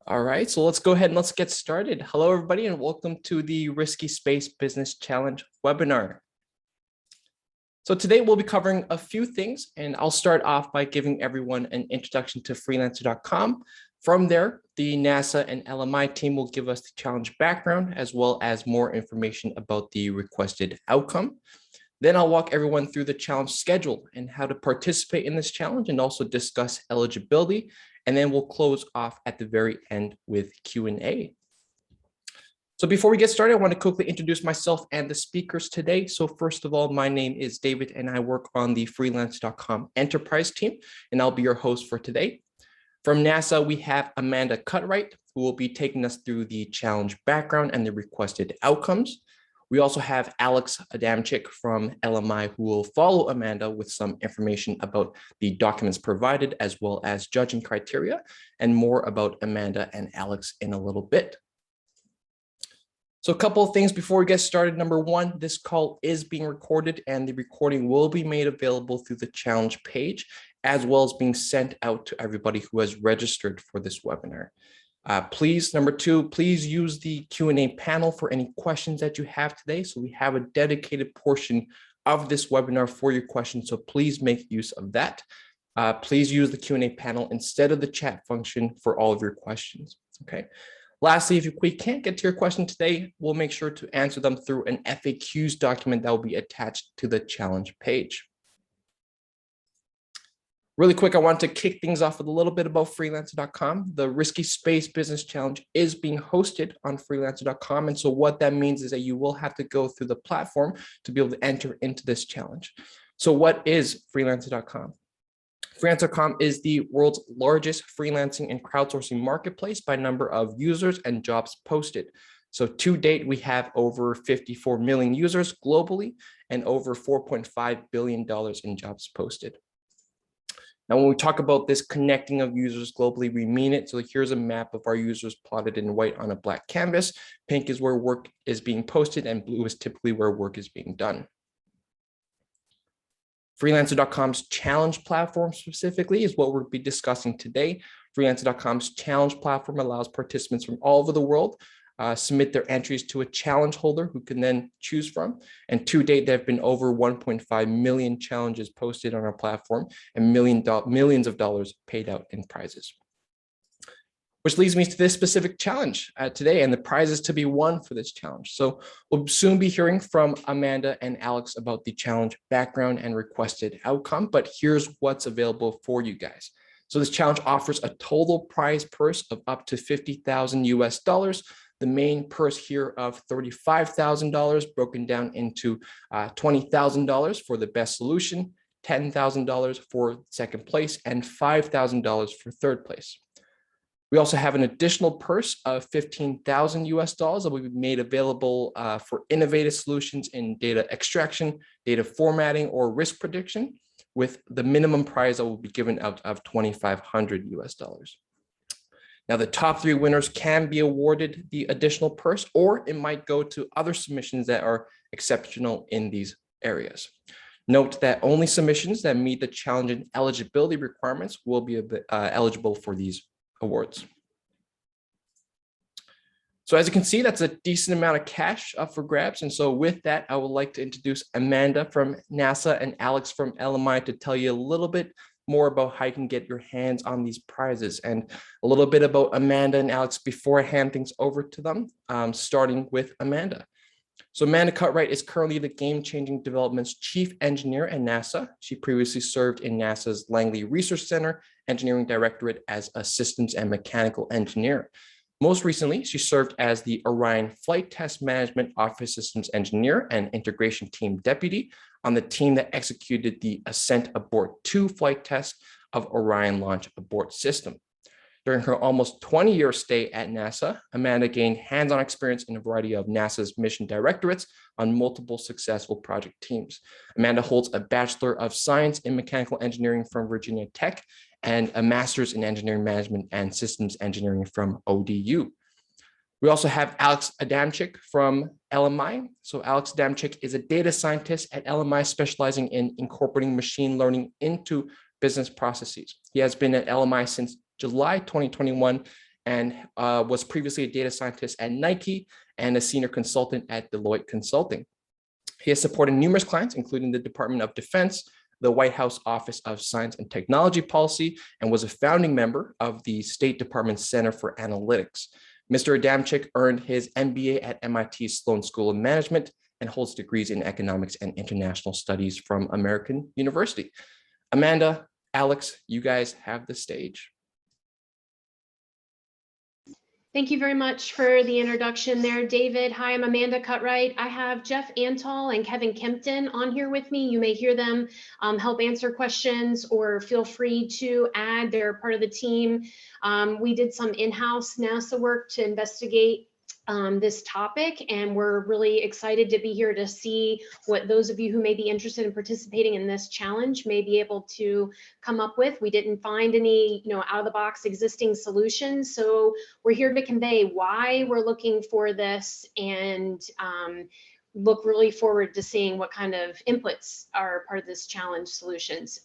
All right, so let's go ahead and let's get started. Hello, everybody, and welcome to the Risky Space Business Challenge webinar. So today we'll be covering a few things, and I'll start off by giving everyone an introduction to freelancer.com. From there, the NASA and LMI team will give us the challenge background, as well as more information about the requested outcome. Then I'll walk everyone through the challenge schedule and how to participate in this challenge, and also discuss eligibility. And then we'll close off at the very end with Q&A. So before we get started, I want to quickly introduce myself and the speakers today. So first of all, my name is David, and I work on the freelance.com enterprise team, and I'll be your host for today. From NASA, we have Amanda Cutright, who will be taking us through the challenge background and the requested outcomes. We also have Alex Adamczyk from LMI, who will follow Amanda with some information about the documents provided, as well as judging criteria, and more about Amanda and Alex in a little bit. So a couple of things before we get started. Number one, this call is being recorded, and the recording will be made available through the challenge page, as well as being sent out to everybody who has registered for this webinar. Number two, please use the Q&A panel for any questions that you have today. So we have a dedicated portion of this webinar for your questions, so please make use of that. Please use the Q&A panel instead of the chat function for all of your questions, okay? Lastly, if we can't get to your question today, we'll make sure to answer them through an FAQs document that will be attached to the challenge page. Really quick, I want to kick things off with a little bit about freelancer.com. The Risky Space Business Challenge is being hosted on freelancer.com. And so what that means is that you will have to go through the platform to be able to enter into this challenge. So what is freelancer.com? Freelancer.com is the world's largest freelancing and crowdsourcing marketplace by number of users and jobs posted. So to date, we have over 54 million users globally and over $4.5 billion in jobs posted. Now, when we talk about this connecting of users globally, we mean it. So here's a map of our users plotted in white on a black canvas. Pink is where work is being posted, and blue is typically where work is being done. Freelancer.com's challenge platform specifically is what we'll be discussing today. Freelancer.com's challenge platform allows participants from all over the world submit their entries to a challenge holder who can then choose from. And to date, there have been over 1.5 million challenges posted on our platform and millions of dollars paid out in prizes. Which leads me to this specific challenge today and the prizes to be won for this challenge. So we'll soon be hearing from Amanda and Alex about the challenge background and requested outcome, but here's what's available for you guys. So this challenge offers a total prize purse of up to $50,000 US. The main purse here of $35,000 broken down into $20,000 for the best solution, $10,000 for second place, and $5,000 for third place. We also have an additional purse of $15,000 US that will be made available for innovative solutions in data extraction, data formatting, or risk prediction, with the minimum prize that will be given out of $2,500 US. Now, the top three winners can be awarded the additional purse, or it might go to other submissions that are exceptional in these areas. Note that only submissions that meet the challenge and eligibility requirements will be eligible for these awards. So as you can see, that's a decent amount of cash up for grabs. And so with that, I would like to introduce Amanda from NASA and Alex from LMI to tell you a little bit more about how you can get your hands on these prizes, and a little bit about Amanda and Alex before I hand things over to them, starting with Amanda. So Amanda Cutright is currently the Game-Changing Development's Chief Engineer at NASA. She previously served in NASA's Langley Research Center Engineering Directorate as a Systems and Mechanical Engineer. Most recently, she served as the Orion Flight Test Management Office Systems Engineer and Integration Team Deputy on the team that executed the Ascent Abort 2 flight test of Orion Launch Abort System. During her almost 20-year stay at NASA, Amanda gained hands-on experience in a variety of NASA's mission directorates on multiple successful project teams. Amanda holds a Bachelor of Science in Mechanical Engineering from Virginia Tech and a Master's in Engineering Management and Systems Engineering from ODU. We also have Alex Adamczyk from LMI. So Alex Adamczyk is a data scientist at LMI specializing in incorporating machine learning into business processes. He has been at LMI since July 2021 and was previously a data scientist at Nike and a senior consultant at Deloitte Consulting. He has supported numerous clients, including the Department of Defense, the White House Office of Science and Technology Policy, and was a founding member of the State Department's Center for Analytics. Mr. Adamczyk earned his MBA at MIT Sloan School of Management and holds degrees in economics and international studies from American University. Amanda, Alex, you guys have the stage. Thank you very much for the introduction there, David. Hi, I'm Amanda Cutright. I have Jeff Antall and Kevin Kempton on here with me. You may hear them help answer questions, or feel free to add. They're part of the team. We did some in-house NASA work to investigate this topic, and we're really excited to be here to see what those of you who may be interested in participating in this challenge may be able to come up with. We didn't find any, out of the box existing solutions, so we're here to convey why we're looking for this, and look really forward to seeing what kind of inputs are part of this challenge solutions.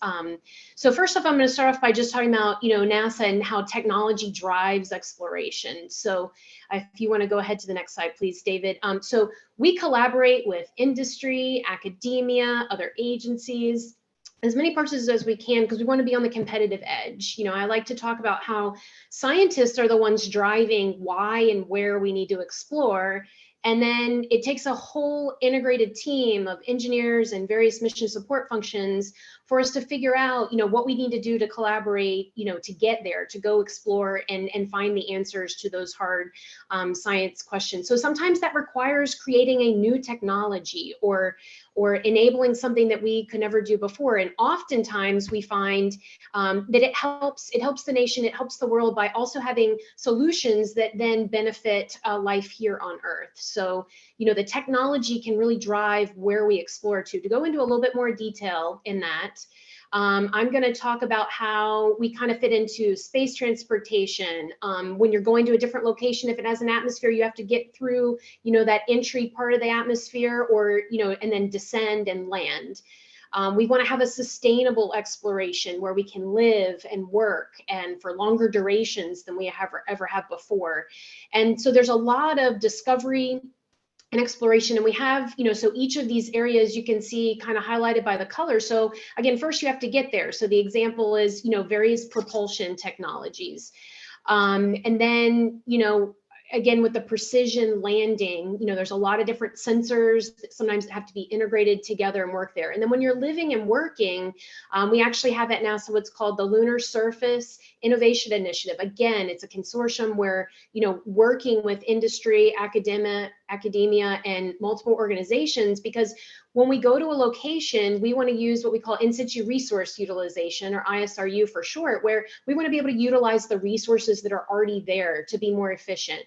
So first off, I'm going to start off by just talking about, NASA and how technology drives exploration. So if you want to go ahead to the next slide, please, David. So we collaborate with industry, academia, other agencies, as many parts as we can, because we want to be on the competitive edge. I like to talk about how scientists are the ones driving why and where we need to explore. And then it takes a whole integrated team of engineers and various mission support functions for us to figure out, what we need to do to collaborate, to get there, to go explore and find the answers to those hard science questions. So sometimes that requires creating a new technology or enabling something that we could never do before. And oftentimes we find that it helps the nation, it helps the world by also having solutions that then benefit life here on Earth. So, the technology can really drive where we explore to. To go into a little bit more detail in that, I'm going to talk about how we kind of fit into space transportation. When you're going to a different location, if it has an atmosphere, you have to get through, that entry part of the atmosphere, or, and then descend and land. We want to have a sustainable exploration where we can live and work and for longer durations than we have ever have before. And so there's a lot of discovery and exploration, and we have, so each of these areas you can see kind of highlighted by the color. So again, first you have to get there. So the example is, various propulsion technologies. And then, again, with the precision landing, there's a lot of different sensors that sometimes have to be integrated together and work there. And then when you're living and working, we actually have at NASA what's called the Lunar Surface Innovation Initiative. Again, it's a consortium where, working with industry, academia, and multiple organizations, because when we go to a location, we want to use what we call in situ resource utilization, or ISRU for short, where we want to be able to utilize the resources that are already there to be more efficient.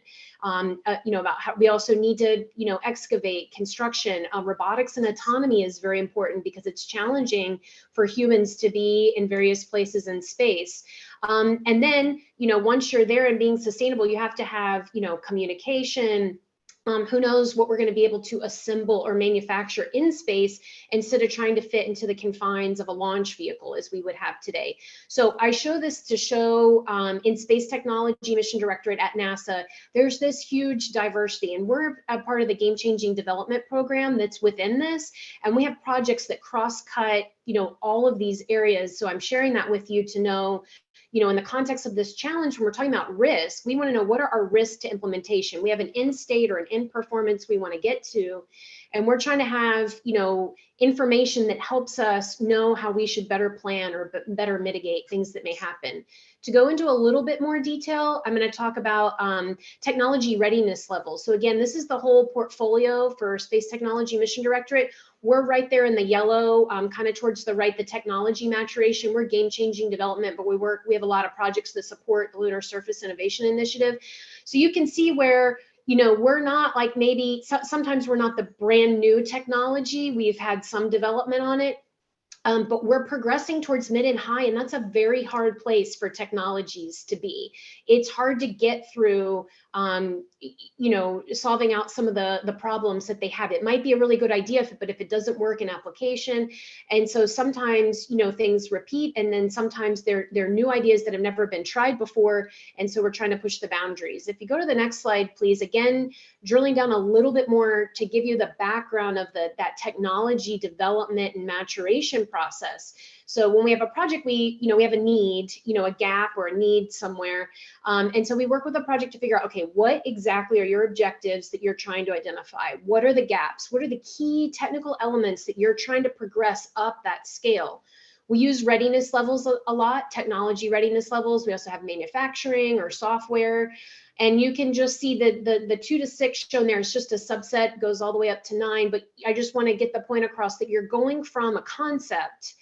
About how we also need to, excavate, construction, robotics and autonomy is very important because it's challenging for humans to be in various places in space. And then, once you're there and being sustainable, you have to have, communication. Who knows what we're going to be able to assemble or manufacture in space instead of trying to fit into the confines of a launch vehicle as we would have today. So I show this to show in Space Technology Mission Directorate at NASA, there's this huge diversity, and we're a part of the Game Changing Development Program that's within this, and we have projects that cross-cut, all of these areas. So I'm sharing that with you to know, in the context of this challenge, when we're talking about risk, we want to know what are our risks to implementation. We have an end state or an end performance we want to get to, and we're trying to have, information that helps us know how we should better plan or better mitigate things that may happen. To go into a little bit more detail, I'm going to talk about technology readiness levels. So again, this is the whole portfolio for Space Technology Mission Directorate. We're right there in the yellow, kind of towards the right, the technology maturation. We're game-changing development, but we have a lot of projects that support the Lunar Surface Innovation Initiative. So you can see where, we're not like maybe, sometimes we're not the brand new technology. We've had some development on it. But we're progressing towards mid and high, and that's a very hard place for technologies to be. It's hard to get through solving out some of the problems that they have. It might be a really good idea, but if it doesn't work in application, and so sometimes, things repeat, and then sometimes they're new ideas that have never been tried before, and so we're trying to push the boundaries. If you go to the next slide, please, again, drilling down a little bit more to give you the background of that technology development and maturation process. So when we have a project, we have a need, a gap or a need somewhere. And so we work with a project to figure out, okay, what exactly are your objectives that you're trying to identify? What are the gaps? What are the key technical elements that you're trying to progress up that scale? We use readiness levels a lot, technology readiness levels. We also have manufacturing or software. And you can just see the 2 to 6 shown there is just a subset, goes all the way up to 9. But I just want to get the point across that you're going from a concept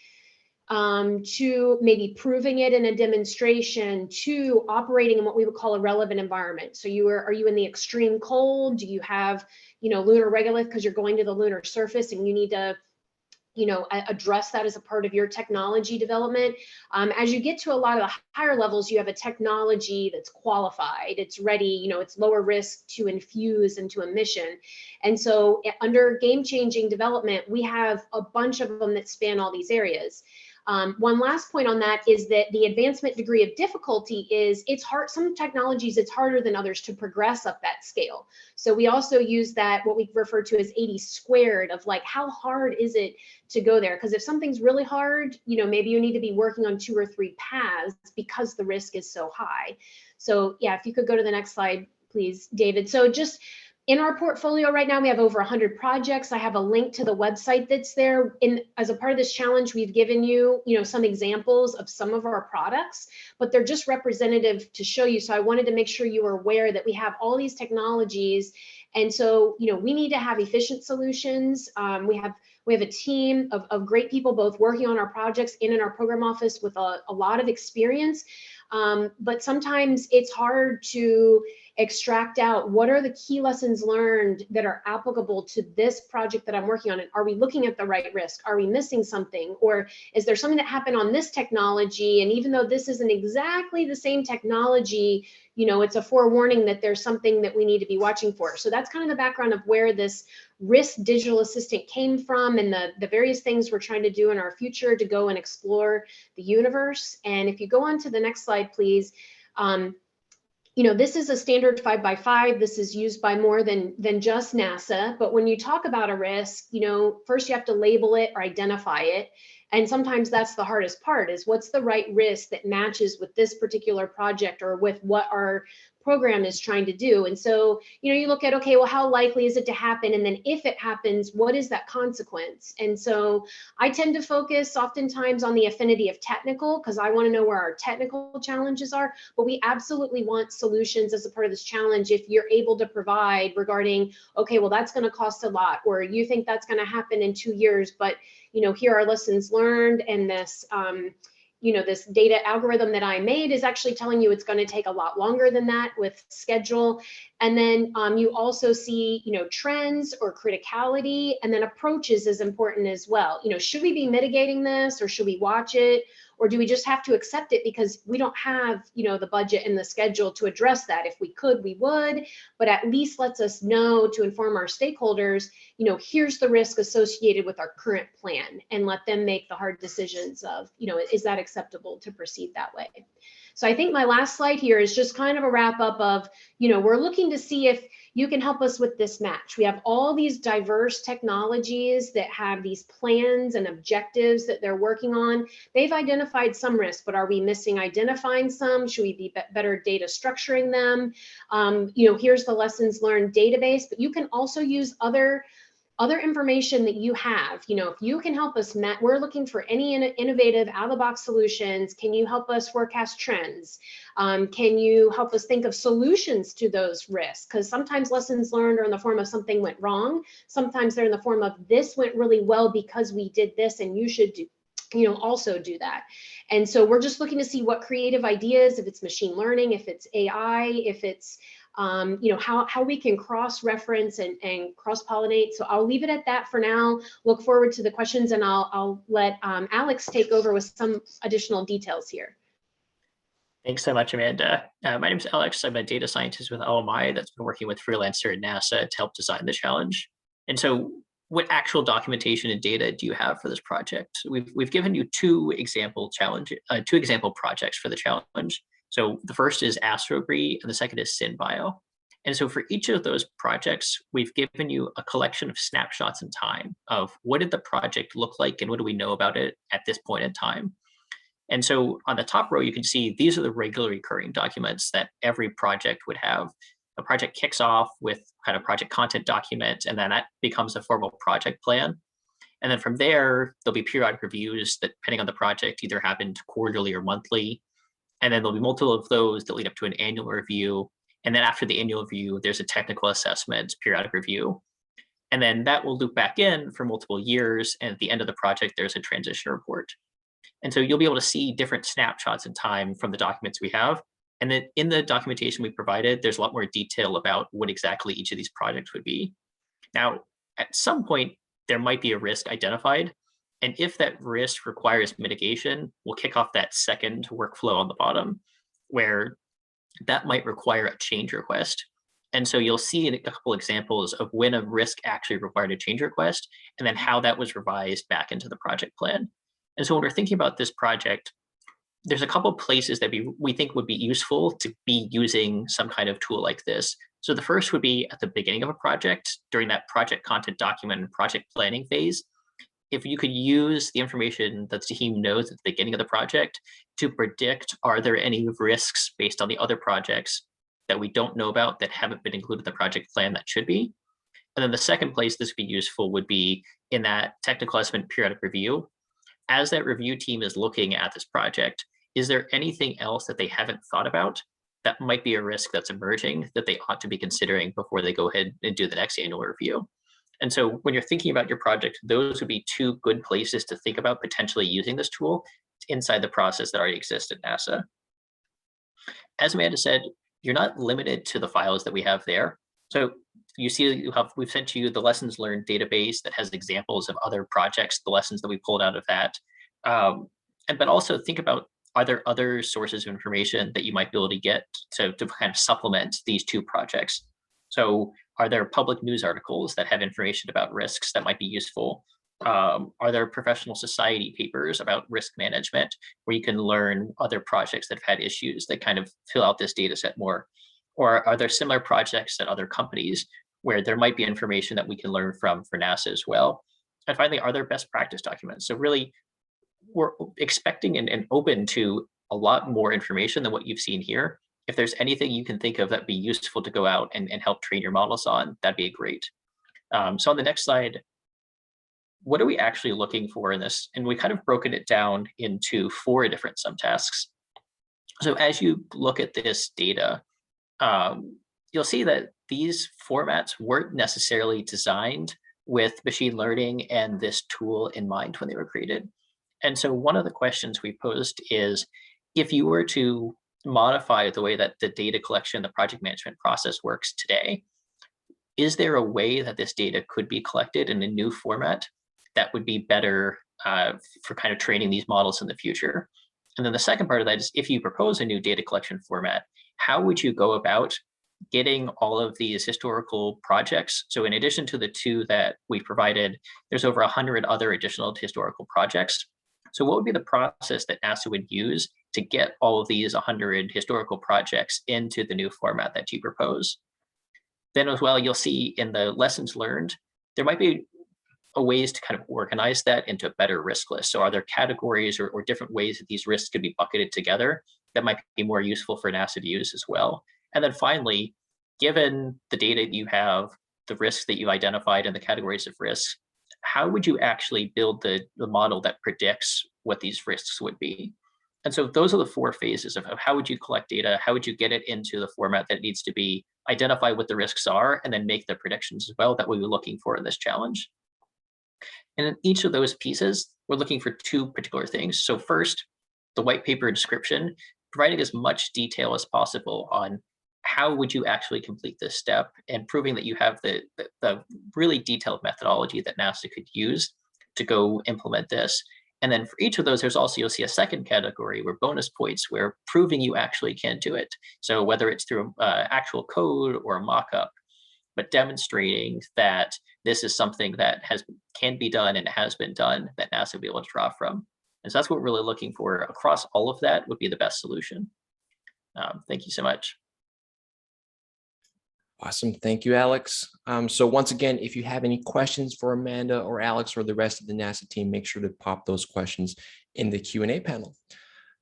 to maybe proving it in a demonstration, to operating in what we would call a relevant environment. So are you in the extreme cold? Do you have, lunar regolith because you're going to the lunar surface and you need to, address that as a part of your technology development? As you get to a lot of the higher levels, you have a technology that's qualified, it's ready, it's lower risk to infuse into a mission. And so under game-changing development, we have a bunch of them that span all these areas. One last point on that is that the advancement degree of difficulty is it's hard. Some technologies, it's harder than others to progress up that scale. So we also use that, what we refer to as 80 squared, of like, how hard is it to go there? Because if something's really hard, maybe you need to be working on 2 or 3 paths because the risk is so high. So yeah, if you could go to the next slide, please, David. So just in our portfolio right now, we have over 100 projects. I have a link to the website that's there. As a part of this challenge, we've given you, some examples of some of our products, but they're just representative to show you. So I wanted to make sure you were aware that we have all these technologies. And so, we need to have efficient solutions. We have a team of great people, both working on our projects and in our program office with a lot of experience. But sometimes it's hard to extract out what are the key lessons learned that are applicable to this project that I'm working on. And are we looking at the right risk? Are we missing something? Or is there something that happened on this technology? And even though this isn't exactly the same technology, it's a forewarning that there's something that we need to be watching for. So that's kind of the background of where this risk digital assistant came from, and the various things we're trying to do in our future to go and explore the universe. And if you go on to the next slide, please. This is a standard 5x5. This is used by more than just NASA. But when you talk about a risk, first you have to label it or identify it. And sometimes that's the hardest part, is what's the right risk that matches with this particular project or with what our program is trying to do. And so, you look at, okay, well, how likely is it to happen? And then if it happens, what is that consequence? And so I tend to focus oftentimes on the affinity of technical, because I want to know where our technical challenges are. But we absolutely want solutions as a part of this challenge if you're able to provide regarding, okay, well, that's going to cost a lot, or you think that's going to happen in 2 years, but here are lessons learned, and this this data algorithm that I made is actually telling you it's going to take a lot longer than that with schedule. And then you also see, trends or criticality, and then approaches is important as well. Should we be mitigating this, or should we watch it? Or do we just have to accept it because we don't have, the budget and the schedule to address that? If we could, we would, but at least lets us know to inform our stakeholders, here's the risk associated with our current plan, and let them make the hard decisions of, is that acceptable to proceed that way? So I think my last slide here is just kind of a wrap up of, we're looking to see if you can help us with this match. We have all these diverse technologies that have these plans and objectives that they're working on. They've identified some risks, but are we missing identifying some? Should we be better data structuring them? Here's the lessons learned database, but you can also use other information that you have. If you can help us, we're looking for any innovative out-of-the-box solutions. Can you help us forecast trends? Can you help us think of solutions to those risks? Because sometimes lessons learned are in the form of something went wrong. Sometimes they're in the form of this went really well because we did this, and you should also do that. And so we're just looking to see what creative ideas, if it's machine learning, if it's AI, if it's how we can cross-reference and cross-pollinate. So I'll leave it at that for now. Look forward to the questions, and I'll let Alex take over with some additional details here. Thanks so much, Amanda. My name is Alex. I'm a data scientist with LMI that's been working with Freelancer at NASA to help design the challenge. And so what actual documentation and data do you have for this project? We've given you two example projects for the challenge. So the first is AstroGree and the second is SynBio. And so for each of those projects, we've given you a collection of snapshots in time of what did the project look like and what do we know about it at this point in time. And so on the top row, you can see these are the regularly occurring documents that every project would have. A project kicks off with kind of project content document, and then that becomes a formal project plan. And then from there, there'll be periodic reviews that, depending on the project, either happened quarterly or monthly. And then there'll be multiple of those that lead up to an annual review. And then after the annual review, there's a technical assessment, periodic review. And then that will loop back in for multiple years. And at the end of the project, there's a transition report. And so you'll be able to see different snapshots in time from the documents we have. And then in the documentation we provided, there's a lot more detail about what exactly each of these projects would be. Now, at some point, there might be a risk identified. And if that risk requires mitigation, we'll kick off that second workflow on the bottom, where that might require a change request. And so you'll see a couple examples of when a risk actually required a change request, and then how that was revised back into the project plan. And so when we're thinking about this project, there's a couple places that we think would be useful to be using some kind of tool like this. So the first would be at the beginning of a project, during that project content document and project planning phase. If you could use the information that the team knows at the beginning of the project to predict, are there any risks based on the other projects that we don't know about that haven't been included in the project plan that should be? And then the second place this would be useful would be in that technical assessment periodic review. As that review team is looking at this project, is there anything else that they haven't thought about that might be a risk that's emerging that they ought to be considering before they go ahead and do the next annual review? And so when you're thinking about your project, those would be two good places to think about potentially using this tool inside the process that already exists at NASA. As Amanda said, you're not limited to the files that we have there. So you see, we've sent you the lessons learned database that has examples of other projects, the lessons that we pulled out of that. But also think about, are there other sources of information that you might be able to get to kind of supplement these two projects? So are there public news articles that have information about risks that might be useful? Are there professional society papers about risk management where you can learn other projects that have had issues that kind of fill out this data set more? Or are there similar projects at other companies where there might be information that we can learn from for NASA as well? And finally, are there best practice documents? So really, we're expecting and open to a lot more information than what you've seen here. If there's anything you can think of that'd be useful to go out and help train your models on, that'd be great. So on the next slide, what are we actually looking for in this? And we kind of broken it down into 4 different subtasks. So as you look at this data, you'll see that these formats weren't necessarily designed with machine learning and this tool in mind when they were created. And so one of the questions we posed is, if you were to modify the way that the data collection, the project management process works today, is there a way that this data could be collected in a new format that would be better for kind of training these models in the future? And then the second part of that is, if you propose a new data collection format, how would you go about getting all of these historical projects? So in addition to the 2 that we provided, there's over 100 other additional historical projects. So what would be the process that NASA would use to get all of these 100 historical projects into the new format that you propose? Then as well, you'll see in the lessons learned, there might be ways to kind of organize that into a better risk list. So are there categories or different ways that these risks could be bucketed together that might be more useful for NASA to use as well? And then finally, given the data you have, the risks that you've identified and the categories of risks, how would you actually build the model that predicts what these risks would be? And so those are the 4 phases of how would you collect data, how would you get it into the format that it needs to be, identify what the risks are, and then make the predictions as well that we were looking for in this challenge. And in each of those pieces, we're looking for 2 particular things. So first, the white paper description, providing as much detail as possible on how would you actually complete this step, and proving that you have the really detailed methodology that NASA could use to go implement this. And then for each of those, there's also, you'll see a second category where bonus points, where proving you actually can do it. So whether it's through actual code or a mock-up, but demonstrating that this is something that can be done and has been done, that NASA will be able to draw from. And so that's what we're really looking for across all of that would be the best solution. Thank you so much. Awesome. Thank you, Alex. So once again, if you have any questions for Amanda or Alex or the rest of the NASA team, make sure to pop those questions in the Q&A panel.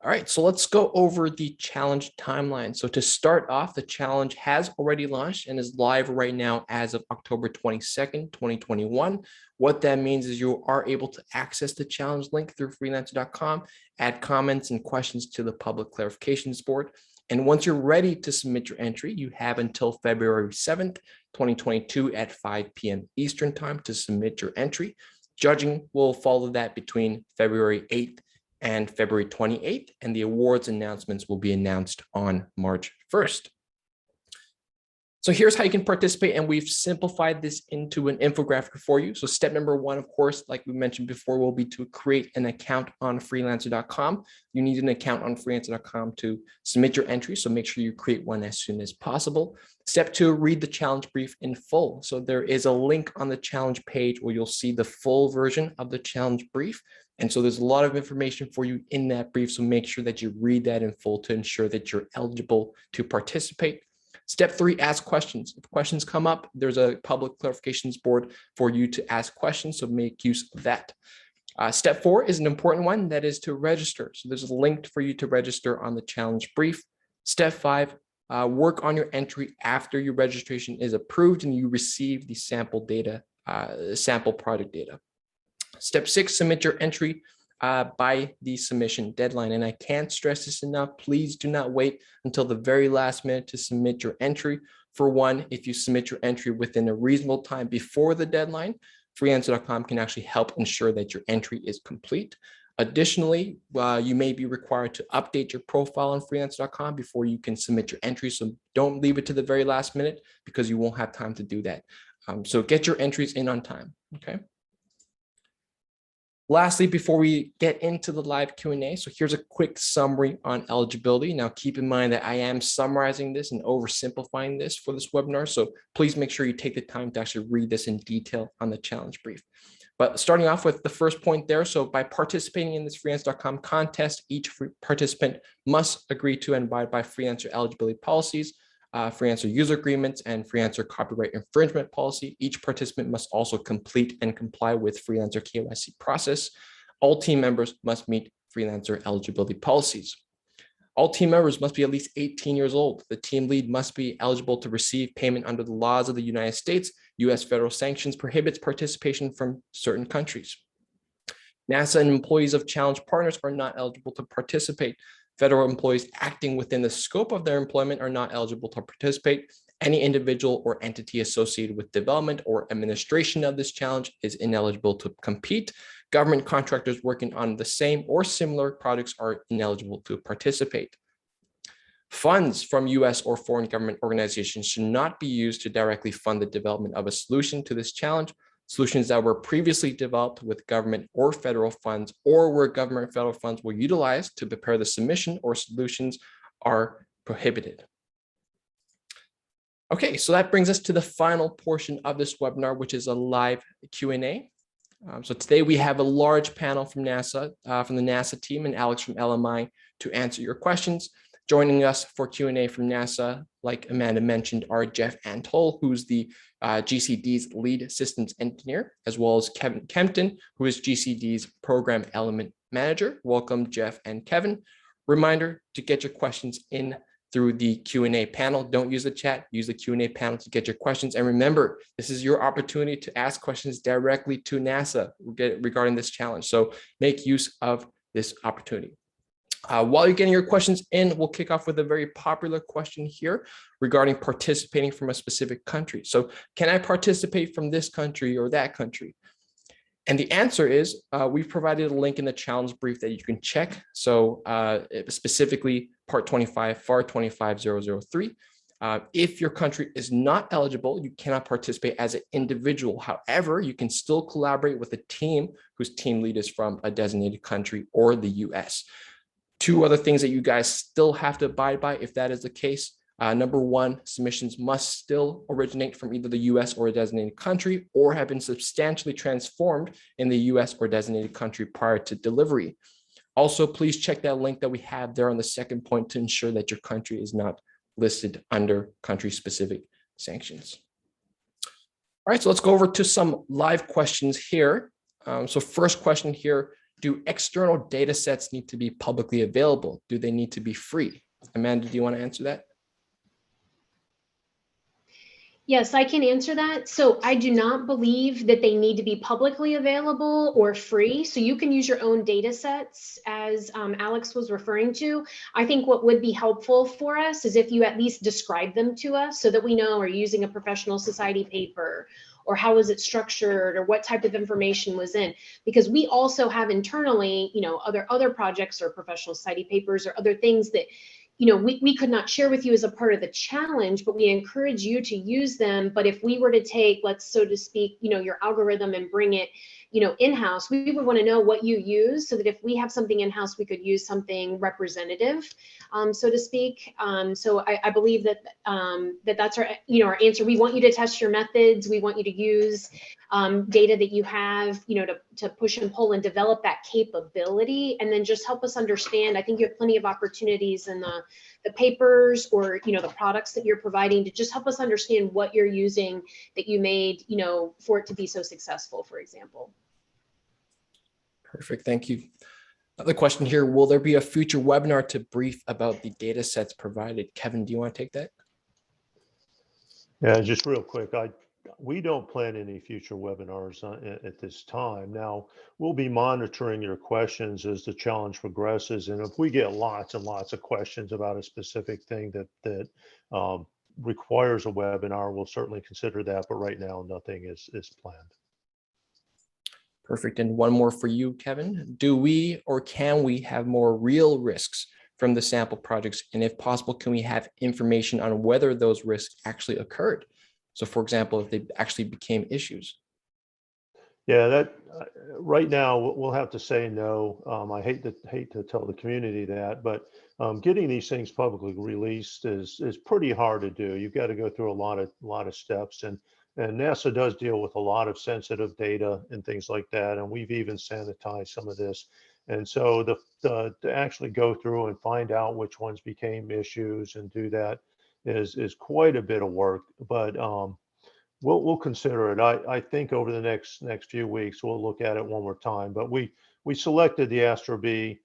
All right, so let's go over the challenge timeline. So to start off, the challenge has already launched and is live right now as of October 22nd, 2021. What that means is you are able to access the challenge link through freelancer.com, add comments and questions to the public clarifications board. And once you're ready to submit your entry, you have until February 7th, 2022 at 5 p.m. Eastern time to submit your entry. Judging will follow that between February 8th and February 28th, and the awards announcements will be announced on March 1st. So here's how you can participate, and we've simplified this into an infographic for you. So step number one, of course, like we mentioned before, will be to create an account on freelancer.com. You need an account on freelancer.com to submit your entry, so make sure you create one as soon as possible. Step two, read the challenge brief in full. So there is a link on the challenge page where you'll see the full version of the challenge brief. And so there's a lot of information for you in that brief, so make sure that you read that in full to ensure that you're eligible to participate. Step three, ask questions. If questions come up, there's a public clarifications board for you to ask questions, so make use of that. Step four is an important one, that is to register. So there's a link for you to register on the challenge brief. Step five, work on your entry after your registration is approved and you receive the sample data, sample product data. Step six, submit your entry by the submission deadline. And I can't stress this enough. Please do not wait until the very last minute to submit your entry. For one, if you submit your entry within a reasonable time before the deadline, freelancer.com can actually help ensure that your entry is complete. Additionally, you may be required to update your profile on freelancer.com before you can submit your entry. So don't leave it to the very last minute because you won't have time to do that. So get your entries in on time, okay? Lastly, before we get into the live Q&A, so here's a quick summary on eligibility. Now, keep in mind that I am summarizing this and oversimplifying this for this webinar, so please make sure you take the time to actually read this in detail on the challenge brief. But starting off with the first point there, so by participating in this freelancer.com contest, each participant must agree to and abide by freelancer eligibility policies, freelancer user agreements, and freelancer copyright infringement policy. Each participant must also complete and comply with freelancer KYC process. All team members must meet freelancer eligibility policies. All team members must be at least 18 years old. The team lead must be eligible to receive payment under the laws of the United States. U.S. federal sanctions prohibits participation from certain countries. NASA and employees of challenge partners are not eligible to participate. Federal employees acting within the scope of their employment are not eligible to participate. Any individual or entity associated with development or administration of this challenge is ineligible to compete. Government contractors working on the same or similar products are ineligible to participate. Funds from U.S. or foreign government organizations should not be used to directly fund the development of a solution to this challenge. Solutions that were previously developed with government or federal funds, or where government and federal funds were utilized to prepare the submission or solutions, are prohibited. Okay, so that brings us to the final portion of this webinar, which is a live Q&A. So today we have a large panel from NASA, from the NASA team, and Alex from LMI to answer your questions. Joining us for Q&A from NASA, like Amanda mentioned, are Jeff Antol, who's the GCD's lead systems engineer, as well as Kevin Kempton, who is GCD's program element manager. Welcome, Jeff and Kevin. Reminder to get your questions in through the Q&A panel. Don't use the chat, use the Q&A panel to get your questions. And remember, this is your opportunity to ask questions directly to NASA regarding this challenge. So make use of this opportunity. While you're getting your questions in, we'll kick off with a very popular question here regarding participating from a specific country. So can I participate from this country or that country? And the answer is we've provided a link in the challenge brief that you can check. So specifically part 25, FAR 25003. If your country is not eligible, you cannot participate as an individual. However, you can still collaborate with a team whose team lead is from a designated country or the US. Two other things that you guys still have to abide by if that is the case. Number one, submissions must still originate from either the US or a designated country or have been substantially transformed in the US or designated country prior to delivery. Also, please check that link that we have there on the second point to ensure that your country is not listed under country-specific sanctions. All right, so let's go over to some live questions here. So first question here, do external data sets need to be publicly available? Do they need to be free? Amanda, do you want to answer that? Yes, I can answer that. So I do not believe that they need to be publicly available or free. So you can use your own data sets, as Alex was referring to. I think what would be helpful for us is if you at least describe them to us so that we know, are you using a professional society paper, or how was it structured, or what type of information was in? Because we also have internally, other projects or professional society papers or other things that we could not share with you as a part of the challenge, but we encourage you to use them. But if we were to take, so to speak, your algorithm and bring it, in-house, we would want to know what you use so that if we have something in-house, we could use something representative, so to speak. So I believe that that's our answer. We want you to test your methods. We want you to use data that you have, to push and pull and develop that capability, and then just help us understand. I think you have plenty of opportunities in the papers or, the products that you're providing to just help us understand what you're using that you made, for it to be so successful, for example. Perfect, thank you. Another question here, will there be a future webinar to brief about the data sets provided? Kevin, do you want to take that? Yeah, just real quick, we don't plan any future webinars at this time. Now, we'll be monitoring your questions as the challenge progresses. And if we get lots and lots of questions about a specific thing that requires a webinar, we'll certainly consider that. But right now, nothing is planned. Perfect. And one more for you, Kevin. Do we or can we have more real risks from the sample projects? And if possible, can we have information on whether those risks actually occurred? So for example, if they actually became issues. Yeah, that right now we'll have to say no. I hate to tell the community that, but getting these things publicly released is pretty hard to do. You've got to go through a lot of steps, and NASA does deal with a lot of sensitive data and things like that. And we've even sanitized some of this. And so to actually go through and find out which ones became issues and do that is quite a bit of work. But we'll consider it. I think over the next few weeks we'll look at it one more time. But we selected the AstroB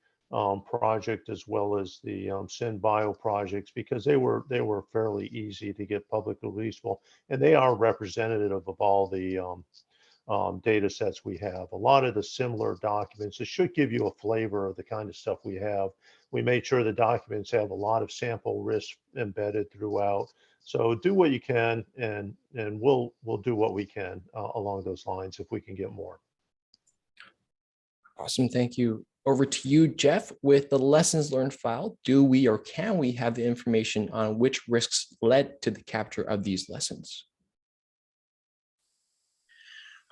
project as well as the SynBio projects because they were fairly easy to get publicly releasable, and they are representative of all the data sets we have. A lot of the similar documents, it should give you a flavor of the kind of stuff we have. We made sure the documents have a lot of sample risk embedded throughout. So do what you can, and we'll do what we can along those lines if we can get more. Awesome, thank you. Over to you, Jeff. With the lessons learned file, do we or can we have the information on which risks led to the capture of these lessons?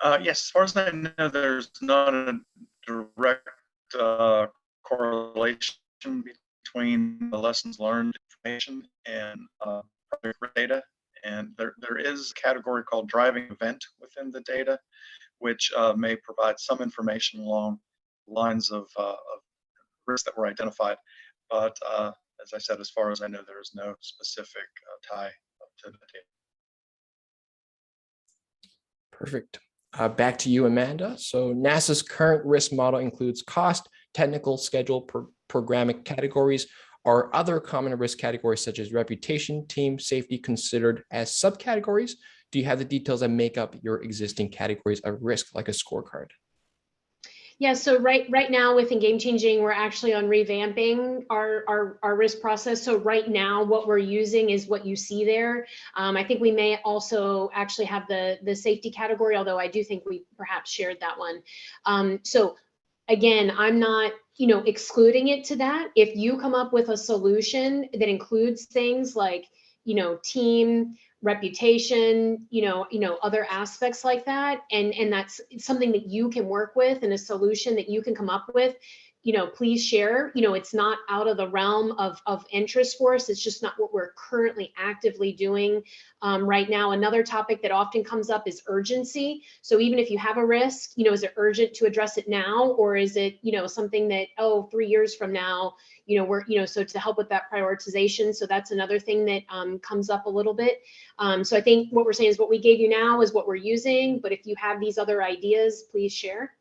Yes, as far as I know, there's not a direct correlation between the lessons learned information and project data. And there is a category called driving event within the data, which may provide some information along lines of risks that were identified. But as I said, as far as I know, there is no specific tie to the data. Perfect. Back to you, Amanda. So NASA's current risk model includes cost, technical, schedule, programming categories. Are other common risk categories such as reputation, team, safety considered as subcategories? Do you have the details that make up your existing categories of risk, like a scorecard? Yeah, so right now within Game Changing, we're actually on revamping our risk process. So right now what we're using is what you see there. I think we may also actually have the safety category, although I do think we perhaps shared that one. So again, I'm not excluding it to that. If you come up with a solution that includes things like team, reputation, other aspects like that. And that's something that you can work with and a solution that you can come up with. Please share. It's not out of the realm of interest for us. It's just not what we're currently actively doing right now. Another topic that often comes up is urgency. So even if you have a risk, is it urgent to address it now, or is it, something that, 3 years from now, so to help with that prioritization. So that's another thing that comes up a little bit. So I think what we're saying is what we gave you now is what we're using, but if you have these other ideas, please share.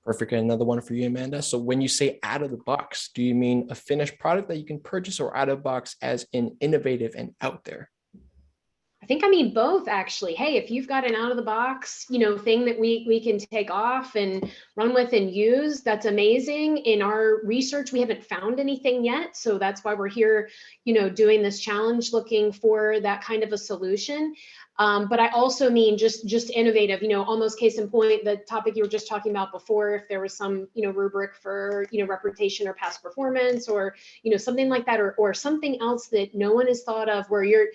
Perfect. And another one for you, Amanda. So when you say out of the box, do you mean a finished product that you can purchase, or out of the box as in innovative and out there? I think I mean both, actually. Hey, if you've got an out of the box, thing that we can take off and run with and use, that's amazing. In our research, we haven't found anything yet. So that's why we're here, doing this challenge, looking for that kind of a solution. But I also mean just innovative, almost case in point, the topic you were just talking about before, if there was some, rubric for, reputation or past performance, or, something like that, or something else that no one has thought of, where you're,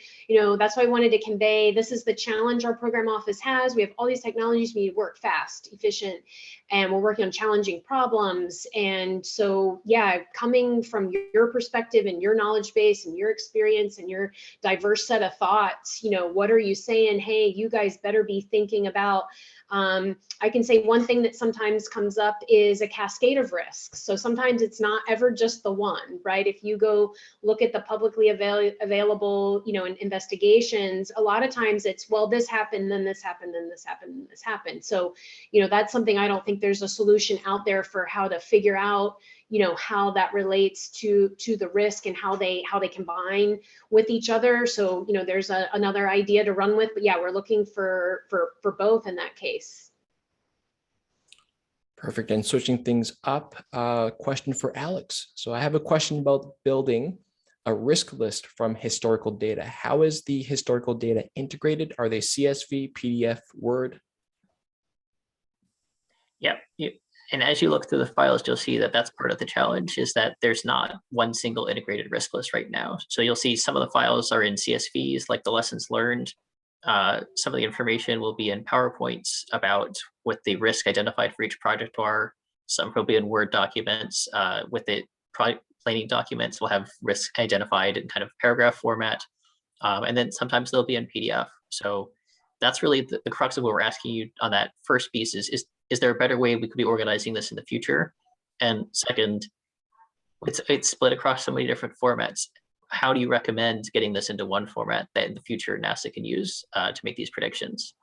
that's why I wanted to convey, this is the challenge our program office has. We have all these technologies, we need to work fast, efficient, and we're working on challenging problems. And so, yeah, coming from your perspective and your knowledge base and your experience and your diverse set of thoughts, what are you saying? Hey, you guys better be thinking about. I can say one thing that sometimes comes up is a cascade of risks. So sometimes it's not ever just the one, right? If you go look at the publicly available, investigations, a lot of times it's, well, this happened, then this happened, then this happened, then this happened. So, that's something I don't think there's a solution out there for how to figure out, how that relates to the risk and how they combine with each other. So, there's another idea to run with, but yeah, we're looking for both in that case. Perfect. And switching things up, question for Alex. So I have a question about building a risk list from historical data. How is the historical data integrated? Are they CSV, PDF, Word? Yep. And as you look through the files, you'll see that that's part of the challenge, is that there's not one single integrated risk list right now. So you'll see some of the files are in CSVs, like the lessons learned. Some of the information will be in PowerPoints about what the risk identified for each project are. Some will be in Word documents. With the planning documents, we'll have risk identified in kind of paragraph format. And then sometimes they'll be in PDF. So that's really the crux of what we're asking you on that first piece is there a better way we could be organizing this in the future? And second, it's split across so many different formats. How do you recommend getting this into one format that in the future NASA can use to make these predictions?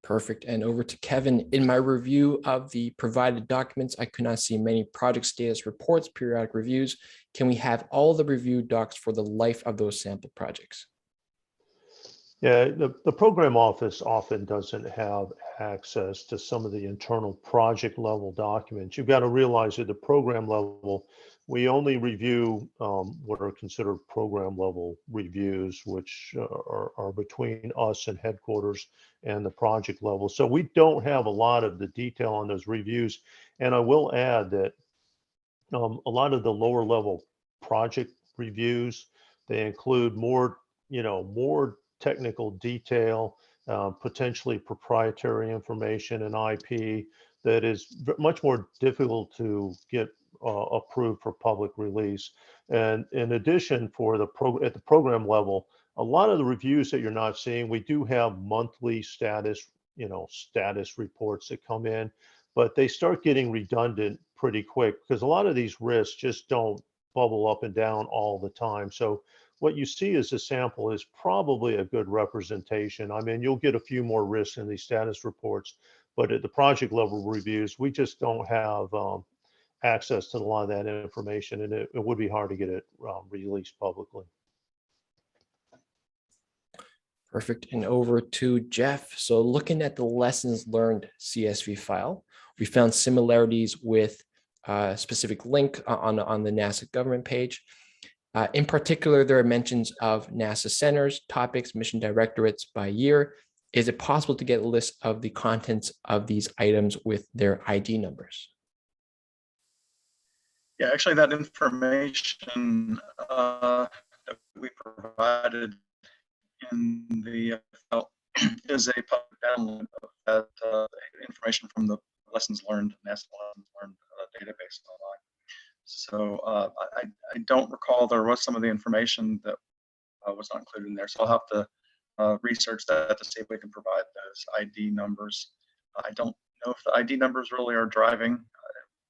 Perfect. And over to Kevin. In my review of the provided documents, I could not see many project status reports, periodic reviews. Can we have all the review docs for the life of those sample projects? Yeah, the program office often doesn't have access to some of the internal project level documents. You've got to realize at the program level, we only review what are considered program level reviews, which are between us and headquarters and the project level. So we don't have a lot of the detail on those reviews. And I will add that a lot of the lower level project reviews, they include more technical detail, potentially proprietary information and IP that is much more difficult to get approved for public release. And in addition, at the program level, a lot of the reviews that you're not seeing, we do have monthly status reports that come in, but they start getting redundant pretty quick because a lot of these risks just don't bubble up and down all the time. So what you see as a sample is probably a good representation. I mean, you'll get a few more risks in these status reports, but at the project level reviews, we just don't have access to a lot of that information, and it would be hard to get it released publicly. Perfect. And over to Jeff. So looking at the lessons learned CSV file, we found similarities with a specific link on the NASA government page. In particular, there are mentions of NASA centers, topics, mission directorates by year. Is it possible to get a list of the contents of these items with their ID numbers? Yeah, actually, that information that we provided in the is a public download of that information from the lessons learned, NASA lessons learned database online. So I don't recall there was some of the information that was not included in there. So I'll have to research that to see if we can provide those ID numbers. I don't know if the ID numbers really are driving.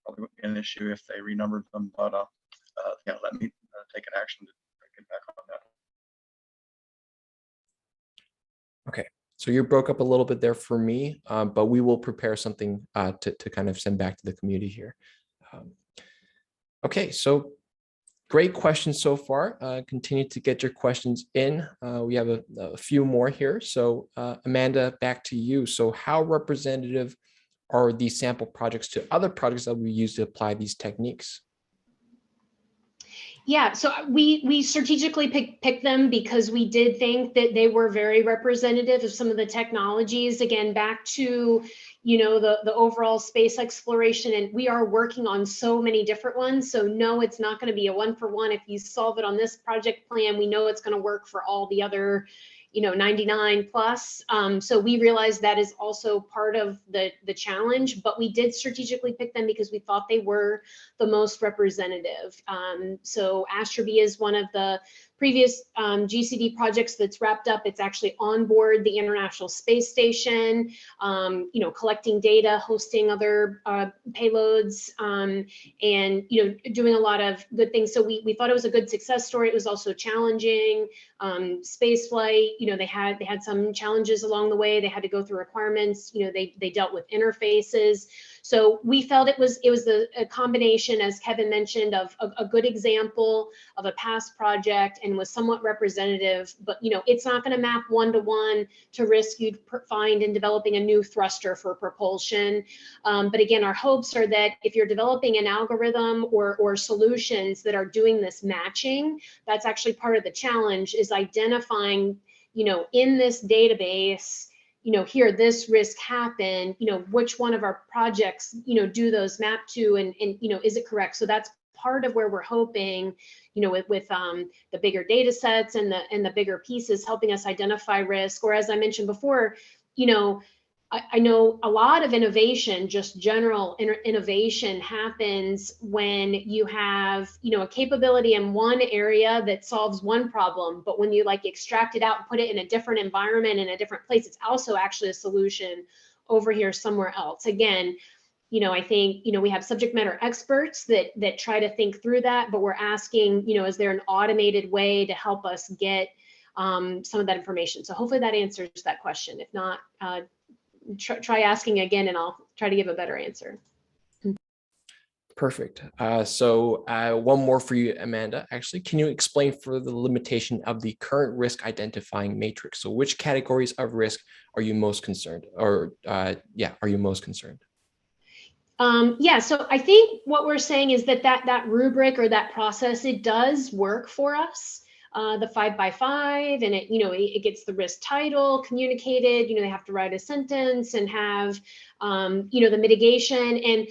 Probably wouldn't be an issue if they renumbered them, but yeah, let me take an action to get back on that. Okay, so you broke up a little bit there for me, but we will prepare something to kind of send back to the community here. Okay, so great questions so far. Continue to get your questions in. We have a few more here. So Amanda, back to you. So how representative are these sample projects to other projects that we use to apply these techniques? Yeah, so we strategically picked them because we did think that they were very representative of some of the technologies. Again, back to, you know, the overall space exploration, and we are working on so many different ones. So no, it's not going to be a one-for-one. If you solve it on this project plan, we know it's going to work for all the other, you know, 99 plus. So we realized that is also part of the challenge, but we did strategically pick them because we thought they were the most representative. So Astrobee is one of the previous GCD projects that's wrapped up. It's actually on board the International Space Station, you know, collecting data, hosting other payloads, and, you know, doing a lot of good things. So we thought it was a good success story. It was also challenging. Space flight, you know, they had some challenges along the way. They had to go through requirements. You know, they dealt with interfaces. So we felt it was a combination, as Kevin mentioned, of a good example of a past project and was somewhat representative. But, you know, it's not going to map one-to-one to risk you'd find in developing a new thruster for propulsion. But again, our hopes are that if you're developing an algorithm or solutions that are doing this matching, that's actually part of the challenge, is identifying, you know, in this database, you know, here, this risk happened, you know, which one of our projects, you know, do those map to, and you know, is it correct? So that's part of where we're hoping, you know, with the bigger data sets and the bigger pieces helping us identify risk. Or as I mentioned before, you know, I know a lot of innovation, just general innovation, happens when you have, you know, a capability in one area that solves one problem, but when you like extract it out and put it in a different environment, in a different place, it's also actually a solution over here somewhere else. Again, you know, I think, you know, we have subject matter experts that try to think through that, but we're asking, you know, is there an automated way to help us get some of that information? So hopefully that answers that question. If not, try asking again, and I'll try to give a better answer. Perfect. So one more for you, Amanda. Actually, can you explain further the limitation of the current risk identifying matrix? So which categories of risk are you most concerned, or yeah, are you most concerned? Yeah, so I think what we're saying is that rubric or that process, it does work for us. The 5x5, and it, you know, it gets the risk title communicated. You know, they have to write a sentence and have, you know, the mitigation, and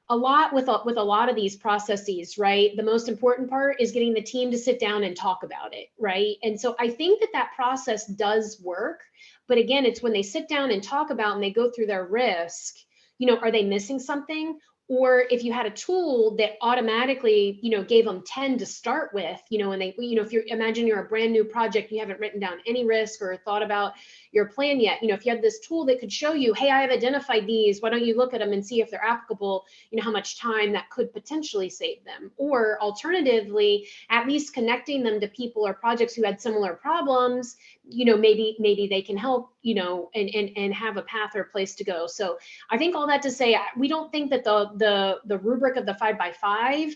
a lot with a lot of these processes, right? The most important part is getting the team to sit down and talk about it, right? And so I think that process does work, but again, it's when they sit down and talk about and they go through their risk, you know, are they missing something? Or if you had a tool that automatically, you know, gave them 10 to start with, you know, and they, you know, if you imagine you're a brand new project, you haven't written down any risk or thought about your plan yet, you know, if you had this tool that could show you, hey, I have identified these, why don't you look at them and see if they're applicable, you know, how much time that could potentially save them. Or alternatively, at least connecting them to people or projects who had similar problems, you know, maybe they can help, you know, and have a path or a place to go. So I think all that to say, we don't think that the rubric of the 5x5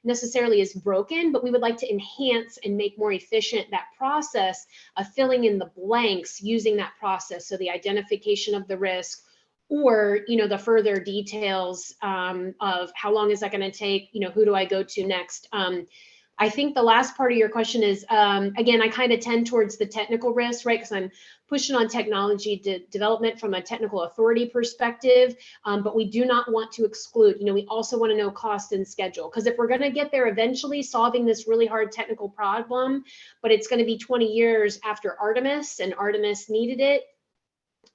necessarily is broken, but we would like to enhance and make more efficient that process of filling in the blanks using that process. So the identification of the risk, or, you know, the further details of how long is that going to take, you know, who do I go to next? I think the last part of your question is, again, I kind of tend towards the technical risk, right? Because I'm pushing on technology development from a technical authority perspective, but we do not want to exclude, we also want to know cost and schedule. Because if we're going to get there eventually solving this really hard technical problem, but it's going to be 20 years after Artemis and Artemis needed it,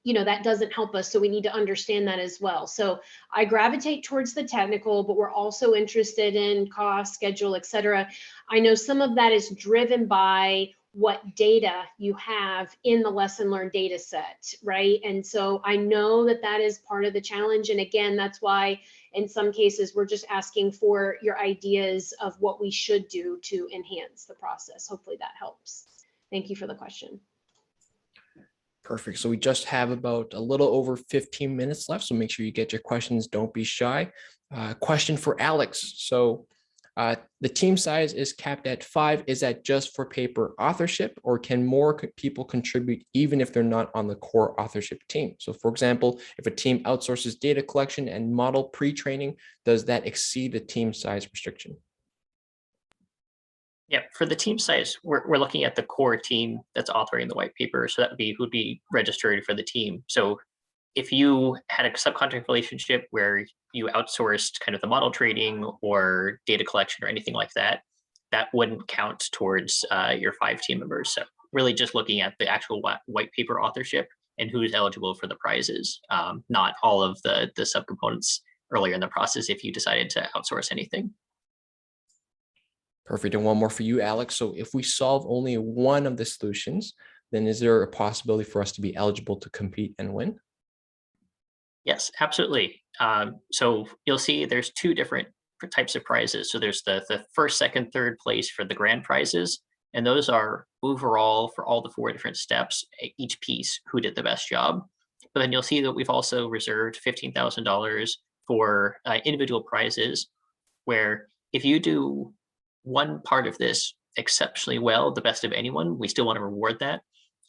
that doesn't help us. So we need to understand that as well. So I gravitate towards the technical, but we're also interested in cost, schedule, et cetera. I know some of that is driven by what data you have in the lesson learned data set, right? And so I know that that is part of the challenge. And again, that's why in some cases, we're just asking for your ideas of what we should do to enhance the process. Hopefully that helps. Thank you for the question. Perfect. So we just have about a little over 15 minutes left. So make sure you get your questions. Don't be shy. Question for Alex. So the team size is capped at 5. Is that just for paper authorship, or can more people contribute even if they're not on the core authorship team? So for example, if a team outsources data collection and model pre-training, does that exceed the team size restriction? Yeah, for the team size, we're looking at the core team that's authoring the white paper. So that would be registered for the team. So if you had a subcontract relationship where you outsourced kind of the model training or data collection or anything like that, that wouldn't count towards your 5 team members. So really just looking at the actual white paper authorship and who's eligible for the prizes, not all of the subcomponents earlier in the process if you decided to outsource anything. Perfect. And one more for you, Alex. So if we solve only one of the solutions, then is there a possibility for us to be eligible to compete and win? Yes, absolutely. So you'll see there's 2 different types of prizes. So there's the first, second, third place for the grand prizes. And those are overall for all the 4 different steps, each piece, who did the best job. But then you'll see that we've also reserved $15,000 for individual prizes, where if you do one part of this exceptionally well, the best of anyone, we still want to reward that.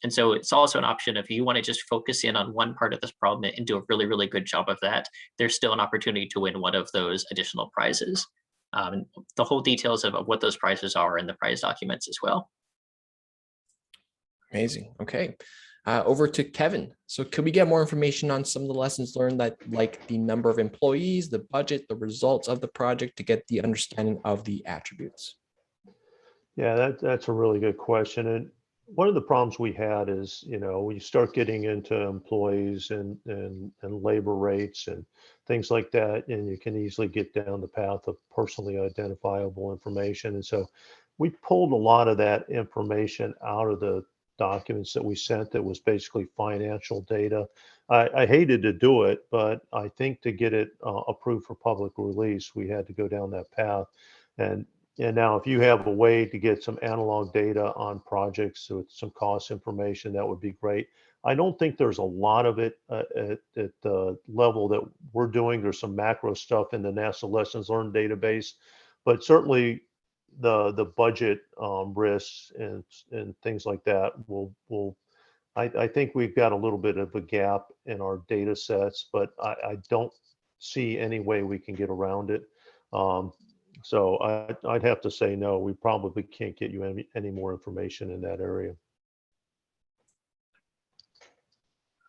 And so it's also an option if you want to just focus in on one part of this problem and do a really, really good job of that, there's still an opportunity to win one of those additional prizes. The whole details of what those prizes are in the prize documents as well. Amazing. Okay. Over to Kevin. So could we get more information on some of the lessons learned, that like the number of employees, the budget, the results of the project, to get the understanding of the attributes? Yeah, that's a really good question. And one of the problems we had is, when you start getting into employees and labor rates and things like that, and you can easily get down the path of personally identifiable information. And so we pulled a lot of that information out of the documents that we sent that was basically financial data. I hated to do it, but I think to get it approved for public release, we had to go down that path. And now if you have a way to get some analog data on projects with some cost information, that would be great. I don't think there's a lot of it at the level that we're doing. There's some macro stuff in the NASA Lessons Learned database, but certainly the budget risks and things like that I think we've got a little bit of a gap in our data sets, but I don't see any way we can get around it. So I'd have to say no, we probably can't get you any more information in that area.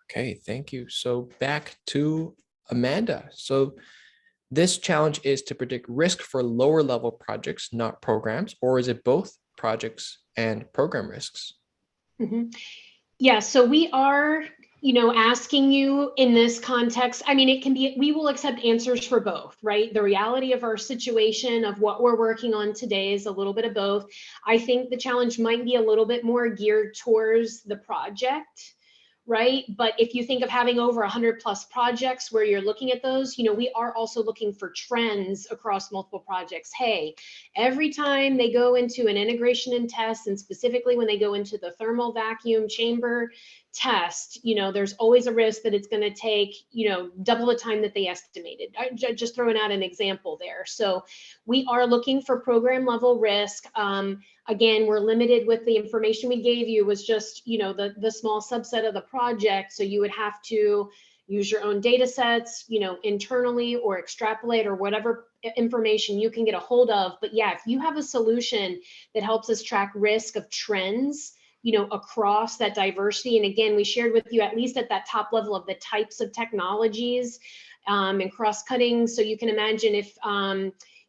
Okay, thank you. So back to Amanda. So this challenge is to predict risk for lower level projects, not programs, or is it both projects and program risks? Mm-hmm. Yeah, so we are, asking you in this context. I mean, it can be, we will accept answers for both, right? The reality of our situation, of what we're working on today, is a little bit of both. I think the challenge might be a little bit more geared towards the project, right? But if you think of having over 100 plus projects where you're looking at those, we are also looking for trends across multiple projects. Hey, every time they go into an integration and test, and specifically when they go into the thermal vacuum chamber test, there's always a risk that it's going to take, double the time that they estimated. Just throwing out an example there. So we are looking for program level risk. Again, we're limited with the information we gave you was just, the small subset of the project. So you would have to, use your own data sets, internally, or extrapolate, or whatever information you can get a hold of. But yeah, if you have a solution that helps us track risk of trends, across that diversity. And again, we shared with you, at least at that top level, of the types of technologies and cross-cutting. So you can imagine if,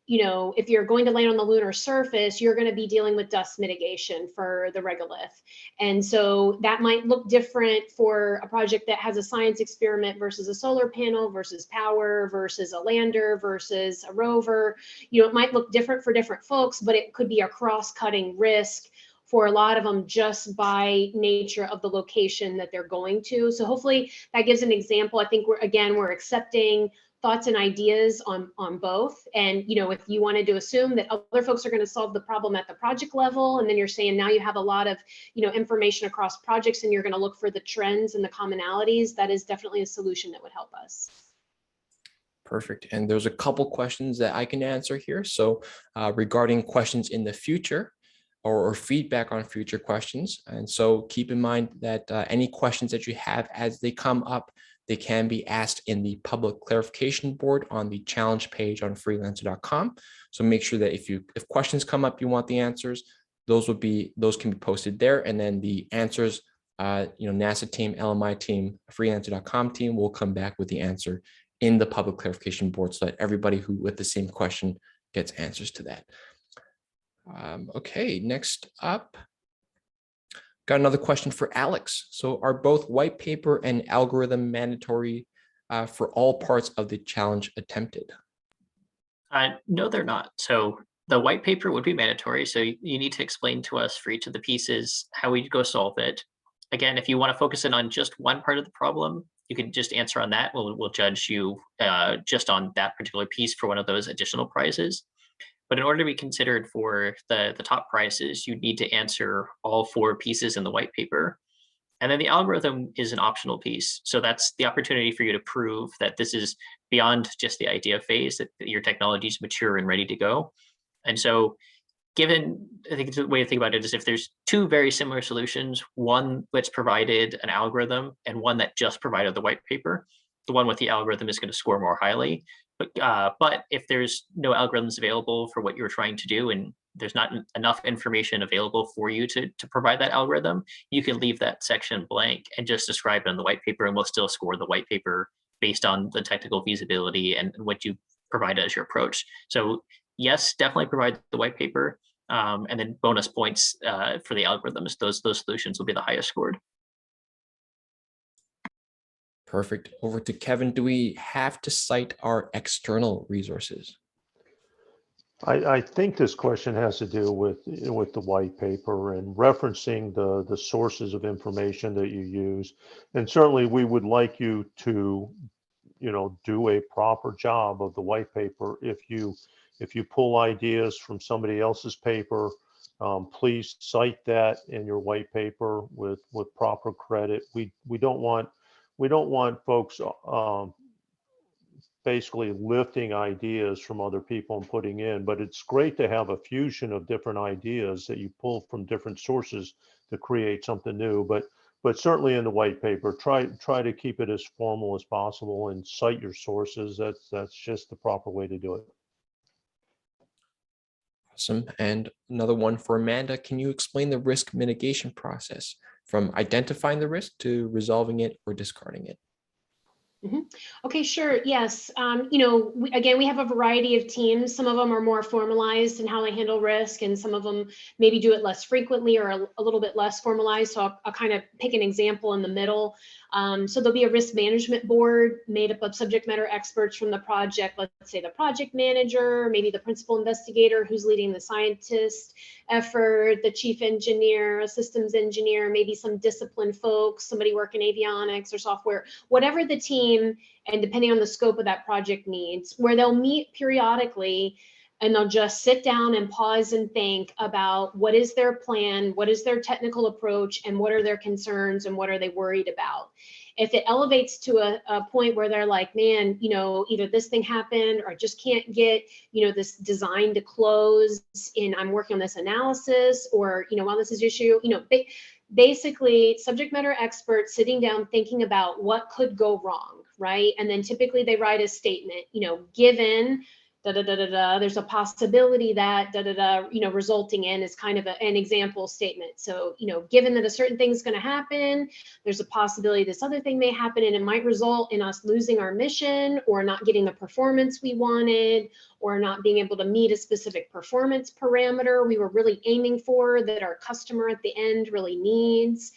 if you're going to land on the lunar surface, you're going to be dealing with dust mitigation for the regolith. And so that might look different for a project that has a science experiment versus a solar panel versus power versus a lander versus a rover. It might look different for different folks, but it could be a cross-cutting risk for a lot of them just by nature of the location that they're going to. So hopefully that gives an example. I think we're accepting thoughts and ideas on both. And, if you wanted to assume that other folks are going to solve the problem at the project level, and then you're saying now you have a lot of, information across projects and you're going to look for the trends and the commonalities, that is definitely a solution that would help us. Perfect. And there's a couple questions that I can answer here. So regarding questions in the future, or feedback on future questions. And so keep in mind that any questions that you have as they come up, they can be asked in the public clarification board on the challenge page on freelancer.com. So make sure that if questions come up, you want the answers, those can be posted there. And then the answers, NASA team, LMI team, freelancer.com team will come back with the answer in the public clarification board so that everybody who with the same question gets answers to that. Okay, next up, got another question for Alex. So are both white paper and algorithm mandatory for all parts of the challenge attempted? No, they're not. So the white paper would be mandatory. So you need to explain to us for each of the pieces how we go solve it. Again, if you want to focus in on just one part of the problem, you can just answer on that. We'll judge you just on that particular piece for one of those additional prizes. But in order to be considered for the top prizes, you need to answer all 4 pieces in the white paper. And then the algorithm is an optional piece. So that's the opportunity for you to prove that this is beyond just the idea phase, that your technology is mature and ready to go. And so I think the way to think about it is if there's 2 very similar solutions, one that's provided an algorithm and one that just provided the white paper, the one with the algorithm is going to score more highly. But if there's no algorithms available for what you're trying to do, and there's not enough information available for you to provide that algorithm, you can leave that section blank and just describe it in the white paper, and we'll still score the white paper based on the technical feasibility and what you provide as your approach. So yes, definitely provide the white paper, and then bonus points for the algorithms. Those solutions will be the highest scored. Perfect. Over to Kevin. Do we have to cite our external resources? I think this question has to do with the white paper and referencing the sources of information that you use. And certainly we would like you to, do a proper job of the white paper. If you pull ideas from somebody else's paper, please cite that in your white paper with proper credit. We don't want folks basically lifting ideas from other people and putting in, but it's great to have a fusion of different ideas that you pull from different sources to create something new. But certainly in the white paper, try to keep it as formal as possible and cite your sources. That's just the proper way to do it. Awesome. And another one for Amanda. Can you explain the risk mitigation process from identifying the risk to resolving it or discarding it? Okay, sure. Yes. Again, we have a variety of teams. Some of them are more formalized in how they handle risk, and some of them maybe do it less frequently or a little bit less formalized. So I'll kind of pick an example in the middle. So there'll be a risk management board made up of subject matter experts from the project. Let's say the project manager, maybe the principal investigator who's leading the scientist effort, the chief engineer, a systems engineer, maybe some discipline folks, somebody working avionics or software, whatever the team, and depending on the scope of that project needs, where they'll meet periodically and they'll just sit down and pause and think about what is their plan, what is their technical approach, and what are their concerns and what are they worried about. If it elevates to a point where they're like, man, either this thing happened or I just can't get, this design to close, and I'm working on this analysis, or, while this is issue, basically subject matter experts sitting down thinking about what could go wrong, right? And then typically they write a statement, given da da da da da, there's a possibility that da da da, resulting in is kind of an example statement. So, given that a certain thing is going to happen, there's a possibility this other thing may happen, and it might result in us losing our mission or not getting the performance we wanted, or not being able to meet a specific performance parameter we were really aiming for that our customer at the end really needs.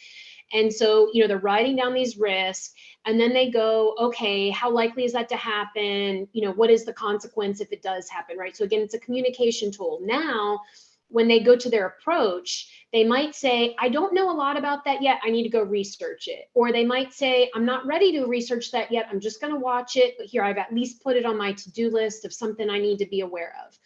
And so, they're writing down these risks, and then they go, okay, how likely is that to happen? What is the consequence if it does happen, right? So again, it's a communication tool. Now, when they go to their approach, they might say, I don't know a lot about that yet. I need to go research it. Or they might say, I'm not ready to research that yet. I'm just going to watch it. But here, I've at least put it on my to-do list of something I need to be aware of.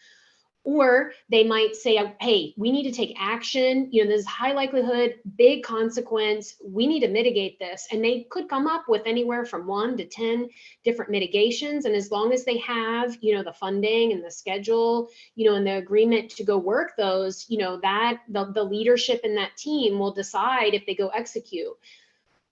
Or they might say, hey, we need to take action. There's high likelihood, big consequence. We need to mitigate this. And they could come up with anywhere from 1 to 10 different mitigations. And as long as they have, the funding and the schedule, and the agreement to go work those, that the leadership in that team will decide if they go execute.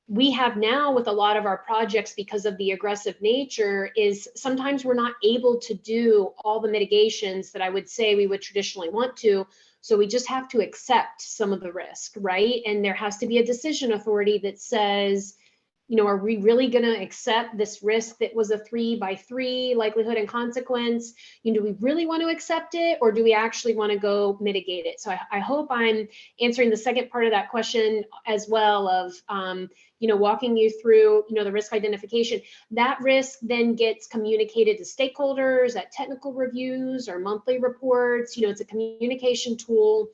We have now with a lot of our projects, because of the aggressive nature, is sometimes we're not able to do all the mitigations that I would say we would traditionally want to. So we just have to accept some of the risk, right? And there has to be a decision authority that says, are we really going to accept this risk that was a 3 by 3 likelihood and consequence? Do we really want to accept it, or do we actually want to go mitigate it? So I hope I'm answering the second part of that question as well, of walking you through the risk identification. That risk then gets communicated to stakeholders at technical reviews or monthly reports. It's a communication tool,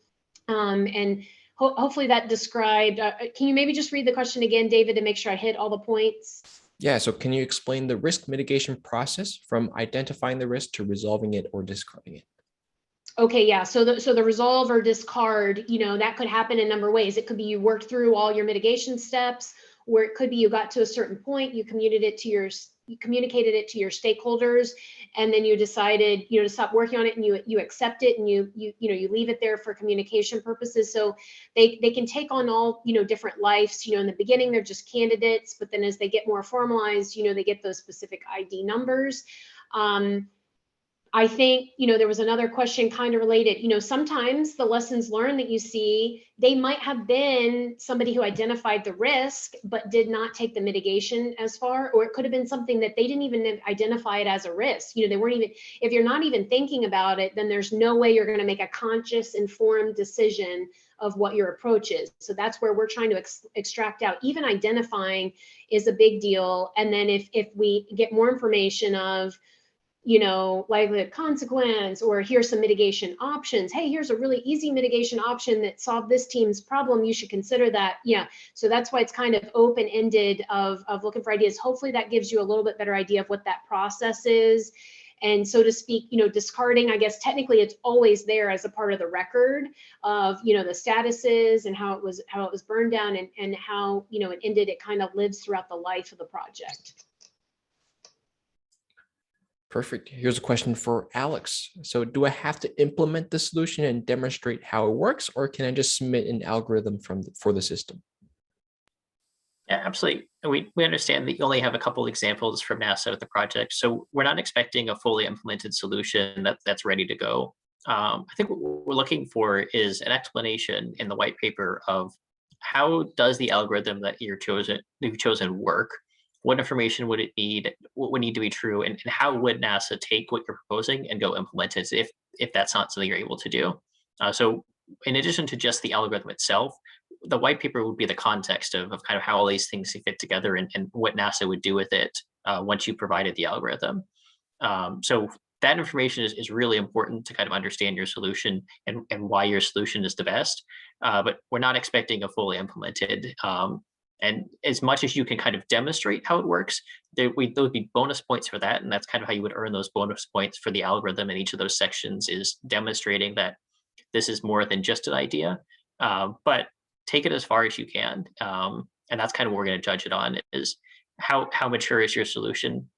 and hopefully that described. Can you maybe just read the question again, David, to make sure I hit all the points? Yeah, so can you explain the risk mitigation process from identifying the risk to resolving it or discarding it? Okay, yeah. So the resolve or discard, that could happen in a number of ways. It could be you worked through all your mitigation steps, or it could be you got to a certain point, you communicated it to your stakeholders, and then you decided, to stop working on it, and you accept it, and you leave it there for communication purposes. So they can take on all, different lives. In the beginning, they're just candidates, but then as they get more formalized, they get those specific ID numbers. I think, there was another question kind of related. Sometimes the lessons learned that you see, they might have been somebody who identified the risk, but did not take the mitigation as far, or it could have been something that they didn't even identify it as a risk. They weren't even, if you're not even thinking about it, then there's no way you're going to make a conscious, informed decision of what your approach is. So that's where we're trying to extract out. Even identifying is a big deal. And then if we get more information of, likelihood consequence, or here's some mitigation options. Hey, here's a really easy mitigation option that solved this team's problem. You should consider that. Yeah. So that's why it's kind of open-ended of looking for ideas. Hopefully that gives you a little bit better idea of what that process is. And so to speak, discarding, I guess technically it's always there as a part of the record of, the statuses and how it was burned down, and how, it ended. It kind of lives throughout the life of the project. Perfect. Here's a question for Alex. So do I have to implement the solution and demonstrate how it works, or can I just submit an algorithm for the system? Yeah, absolutely. We understand that you only have a couple examples from NASA with the project, so we're not expecting a fully implemented solution that's ready to go. I think what we're looking for is an explanation in the white paper of how does the algorithm that you've chosen work? What information would it need? What would need to be true? And how would NASA take what you're proposing and go implement it if that's not something you're able to do? So in addition to just the algorithm itself, the white paper would be the context of kind of how all these things fit together, and what NASA would do with it once you provided the algorithm. So that information is really important to kind of understand your solution and why your solution is the best. But we're not expecting a fully implemented. And as much as you can kind of demonstrate how it works, there would be bonus points for that. And that's kind of how you would earn those bonus points for the algorithm in each of those sections, is demonstrating that this is more than just an idea, but take it as far as you can. And that's kind of what we're going to judge it on, is how mature is your solution.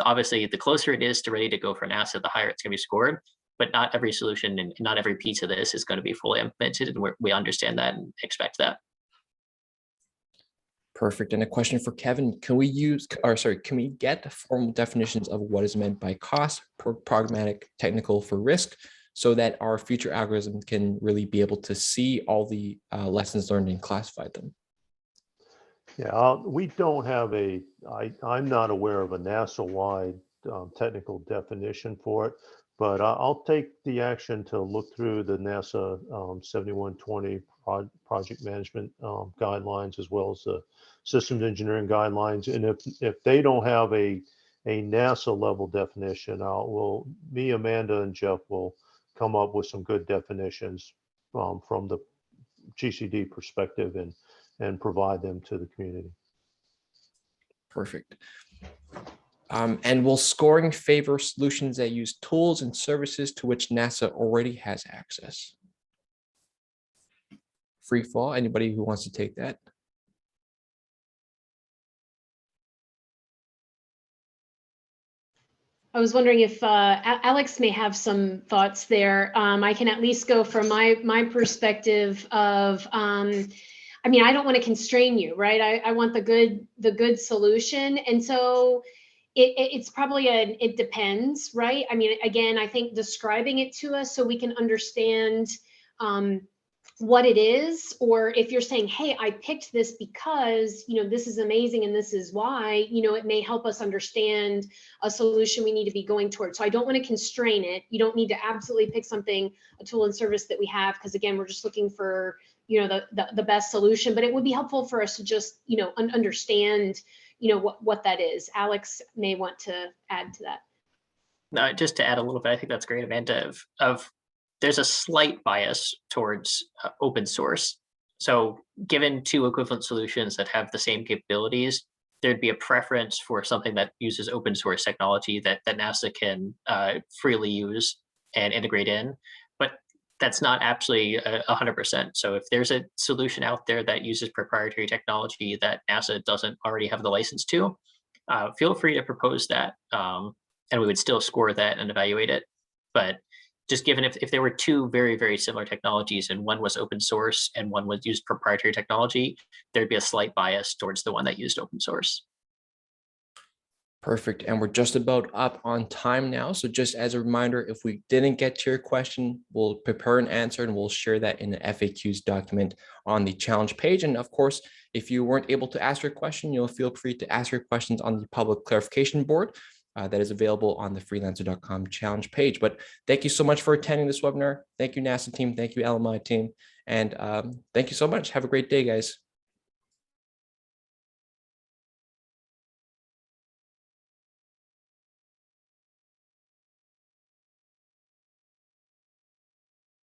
Obviously, the closer it is to ready to go for NASA, the higher it's going to be scored. But not every solution and not every piece of this is going to be fully implemented. And we understand that and expect that. Perfect. And a question for Kevin, can we get formal definitions of what is meant by cost, pragmatic, technical for risk, so that our future algorithm can really be able to see all the lessons learned and classify them? Yeah, we don't have I'm not aware of a NASA-wide technical definition for it, but I'll take the action to look through the NASA 7120 project management guidelines, as well as the systems engineering guidelines. And if they don't have a NASA level definition, me, Amanda, and Jeff will come up with some good definitions from the GCD perspective and provide them to the community. Perfect. And will scoring favor solutions that use tools and services to which NASA already has access? Free fall, anybody who wants to take that? I was wondering if Alex may have some thoughts there. I can at least go from my perspective of, I mean, I don't want to constrain you, right? I want the good solution. And so it's probably it depends, right? I mean, again, I think describing it to us so we can understand what it is, or if you're saying, hey, I picked this because, you know, this is amazing and this is why, you know, it may help us understand a solution we need to be going towards. So I don't want to constrain it. You don't need to absolutely pick something, a tool and service that we have, because again, we're just looking for, you know, the best solution, but it would be helpful for us to just, you know, understand, you know, what that is. Alex may want to add to that. No, just to add a little bit, I think that's great, Amanda, of there's a slight bias towards open source. So given two equivalent solutions that have the same capabilities, there'd be a preference for something that uses open source technology that NASA can freely use and integrate in. But that's not actually 100%. So if there's a solution out there that uses proprietary technology that NASA doesn't already have the license to, feel free to propose that. And we would still score that and evaluate it. But just given if there were two very, very similar technologies and one was open source and one was used proprietary technology, there'd be a slight bias towards the one that used open source. Perfect. And we're just about up on time now. So just as a reminder, if we didn't get to your question, we'll prepare an answer and we'll share that in the FAQs document on the challenge page. And of course, if you weren't able to ask your question, you'll feel free to ask your questions on the public clarification board that is available on the freelancer.com challenge page. But thank you so much for attending this webinar. Thank you, NASA team. Thank you, LMI team. And thank you so much. Have a great day, guys.